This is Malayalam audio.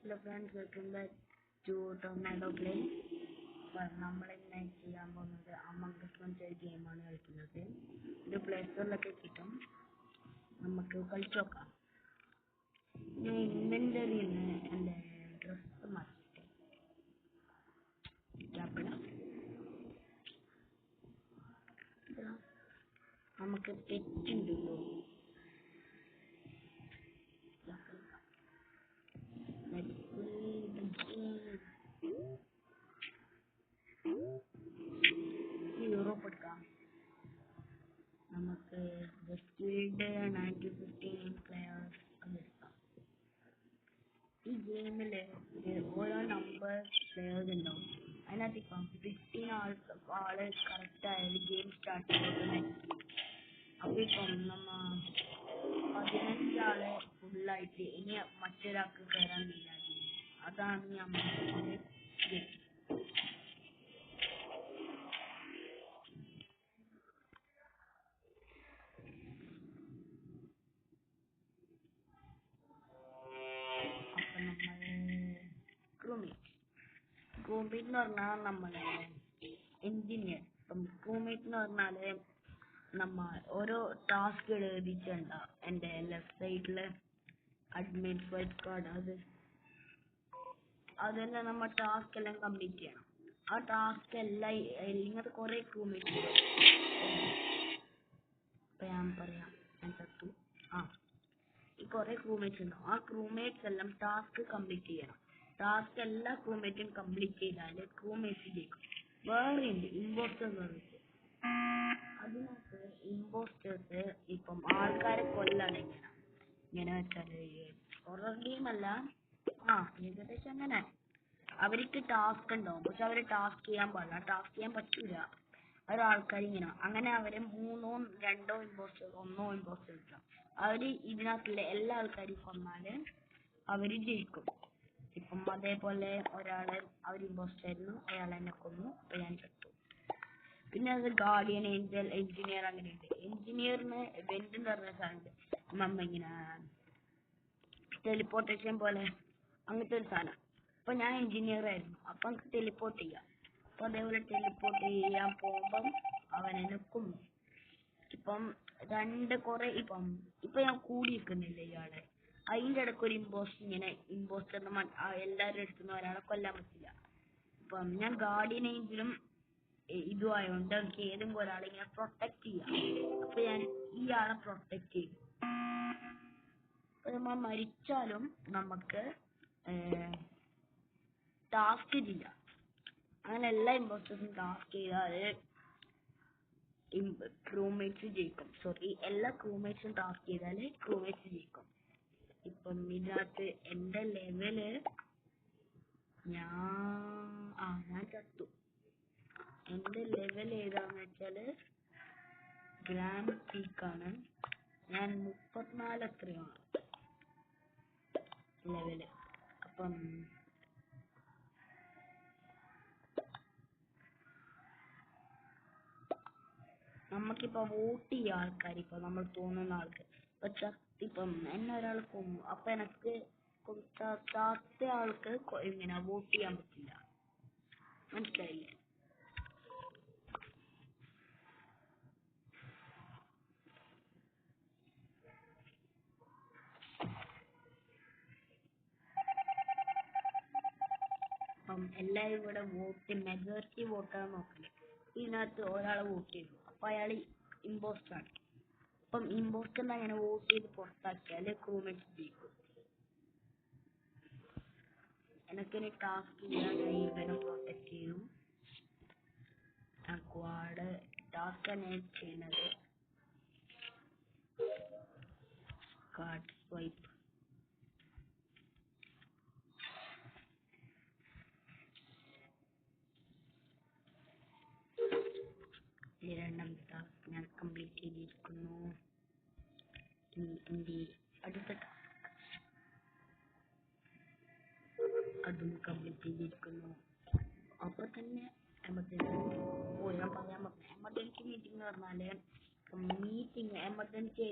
Hello friends, welcome back to Tornado Play. നമ്മളിന്ന് ചെയ്യാൻ പോകുന്നത് അമംഗ് അസ് എന്നൊരു ഗെയിമാണ് കളിക്കുന്നത്. ഇത് പ്ലേ സ്റ്റോറിലൊക്കെ കിട്ടും. നമുക്ക് കളിച്ചു നോക്കാം. ഞാൻ ഇൻവെന്ററിയിൽ നിന്ന് എൻ്റെ ഡ്രസ്സ് മാറ്റിയിട്ട് നമുക്ക് പെറ്റുണ്ടല്ലോ. യൂറോപ്പ് എടുക്കാം. നമുക്ക് ഫീൽഡ് 9-15 പ്ലെയേഴ്സ് എടുക്കാം. ഈ ഗെയിമില് ഓരോ നമ്പർ പ്ലെയേഴ്സ് ഉണ്ടാവും. അതിനകത്ത് ഇപ്പം 15 ആള് കറക്റ്റ് ആയാലും ഗെയിം സ്റ്റാർട്ട് ചെയ്യുന്നത്. അപ്പൊ ഇപ്പം 15 ആള് ഫുള്ളായിട്ട് ഇനി മറ്റൊരാൾക്ക് കയറാൻ കഴിയില്ല. അതാണ് നമ്മുടെ ഗെയിം. ക്രൂമേറ്റ് എന്ന് പറഞ്ഞാൽ നമ്മളെ എഞ്ചിനീയർ. ഇപ്പം ക്രൂമേറ്റ് എന്ന് പറഞ്ഞാല് ഓരോ ടാസ്ക് എഴുതിച്ചുണ്ടാവും. എൻ്റെ ലെഫ്റ്റ് സൈഡില് അഡ്മിൻ വൈറ്റ് കാർഡ് അതെല്ലാം നമ്മൾ ടാസ്ക് എല്ലാം കംപ്ലീറ്റ് ചെയ്യണം. ആ ടാസ്ക് എല്ലാം ഇങ്ങനത്തെ കുറെ ക്രൂമേറ്റ് ഉണ്ട്. ഇപ്പൊ ഞാൻ പറയാം, ഞാൻ ചത്തു. ഈ കുറെ ക്രൂമേറ്റ്സ് ഉണ്ടാവും. ആ ക്രൂമേറ്റ്സ് എല്ലാം ടാസ്ക് കംപ്ലീറ്റ് ചെയ്യണം. ടാസ്ക് എല്ലാ ക്രൂമേറ്റും കംപ്ലീറ്റ് ചെയ്താല് ക്രൂമേറ്റ് ജയിക്കും. വേറെ ഉണ്ട് ഇമ്പോസ്റ്റേഴ്സ്. അതിനകത്ത് ഇമ്പോസ്റ്റേഴ്സ് ഇപ്പം ആൾക്കാരെ കൊല്ലാണ്. ഇങ്ങനെ വെച്ചാല് ഹൊറർ ഗെയിം അല്ല, ഏകദേശം അങ്ങനെ. അവർക്ക് ടാസ്ക് ഉണ്ടാവും, പക്ഷെ അവര് ടാസ്ക് ചെയ്യാൻ പാടില്ല. ടാസ്ക് ചെയ്യാൻ പറ്റൂല. ഒരാൾക്കാർ ഇങ്ങനെ അങ്ങനെ അവര് 3-2 ഇമ്പോസ്റ്റേഴ്സ് 1 ഇമ്പോസ്റ്റേഴ്സ് അവര് ഇതിനകത്തുള്ള എല്ലാ ആൾക്കാരെയും കൊന്നാല് അവര് ജയിക്കും. ഇപ്പം അതേപോലെ ഒരാള് അവർ ഇമ്പോസ്റ്ററായിരുന്നു, അയാൾ എന്നെ കൊന്നു, അപ്പൊ ഞാൻ ചത്തു. പിന്നെ അത് ഗാർഡിയൻ, ഏഞ്ചൽ, എഞ്ചിനീയർ അങ്ങനെയുണ്ട്. എഞ്ചിനീയറിന് വെന്റ് എന്ന് പറഞ്ഞ സാധനം ഇങ്ങനെ ടെലിപ്പോർട്ടേഷൻ പോലെ അങ്ങനത്തെ ഒരു സാധനം. അപ്പൊ ഞാൻ എഞ്ചിനീയർ ആയിരുന്നു, അപ്പൊ നമുക്ക് ടെലിപ്പോർട്ട് ചെയ്യാം. അപ്പൊ അതേപോലെ ടെലിപ്പോർട്ട് ചെയ്യാൻ പോകുമ്പം അവൻ എന്നെ കൊന്നു. ഇപ്പം ഇപ്പൊ ഞാൻ കൂടി നിൽക്കുന്നില്ല ഇയാളെ. അതിന്റെ ഇടയ്ക്ക് ഒരു ഇമ്പോസ്റ്ററിന് എല്ലാവരുടെ അടുത്തുനിന്ന് ഒരാളെ കൊല്ലാൻ പറ്റില്ല. ഇപ്പം ഞാൻ ഗാർഡിയനെങ്കിലും ഇതും ആയതുകൊണ്ട് എനിക്ക് ഏതെങ്കിലും ഒരാളെ ഇങ്ങനെ പ്രൊട്ടക്ട് ചെയ്യാം. അപ്പൊ ഞാൻ ഇയാളെ പ്രൊട്ടക്ട് ചെയ്യും. അപ്പൊ നമ്മൾ മരിച്ചാലും നമുക്ക് ടാസ്ക് ചെയ്യാം. അങ്ങനെ എല്ലാ ഇമ്പോസ്റ്റേഴ്സും ടാസ്ക് ചെയ്താല് ക്രൂമേറ്റ്സ് ജയിക്കും. എല്ലാ ക്രൂമേറ്റ്സും ടാസ്ക് ചെയ്താല് ക്രൂമേറ്റ്സ് ജയിക്കും. ഇപ്പം ഇതിനകത്ത് എന്റെ ലെവല് ഞാൻ ചത്തു. എന്റെ ലെവൽ ഏതാന്ന് വെച്ചാല് ഗ്രാൻഡ് പീക്കാണ്. ഞാൻ 34 എത്രയാണ് ലെവല്. അപ്പം നമുക്കിപ്പോ വോട്ട് ചെയ്യാൻ ആൾക്കാർ, ഇപ്പൊ നമ്മൾ തോന്നുന്ന ആൾക്ക് ഇപ്പം എന്നെ ഒരാൾ കൊന്നു, അപ്പൊ എനക്ക് ചാത്ത ആൾക്ക് ഇങ്ങനെ വോട്ട് ചെയ്യാൻ പറ്റില്ല. മനസ്സിലായില്ലേ? അപ്പം എല്ലാവരും ഇവിടെ മെജോറിറ്റി വോട്ടാണ് നോക്കുന്നത്. ഇതിനകത്ത് ഒരാളെ വോട്ട് ചെയ്തു, അപ്പൊ അയാൾ ഇമ്പോസ്റ്റർ ആണ്. അപ്പം ഇമ്പോസ്റ്ററിനെ അങ്ങനെ വോട്ട് ചെയ്ത് പുറത്താക്കിയാല് ക്രൂമേറ്റ്സ് ജയിക്കും. എനിക്കിനി ടാസ്ക് ചെയ്യാൻ ഇവനെ പ്രൊട്ടക്ട് ചെയ്യും. ക്വാഡ് ടാസ്ക് തന്നെ ചെയ്യുന്നത്. Card swipe. ഈ രണ്ടാമത്തെ ടാസ്ക് ഞാൻ കംപ്ലീറ്റ് ചെയ്തിരിക്കുന്നു. അടുത്ത അതും കംപ്ലീറ്റ് ചെയ്തിരിക്കുന്നു. അപ്പൊ തന്നെ എമർജൻസി മീറ്റിംഗ് എന്ന് പറഞ്ഞാല് എമർജൻസി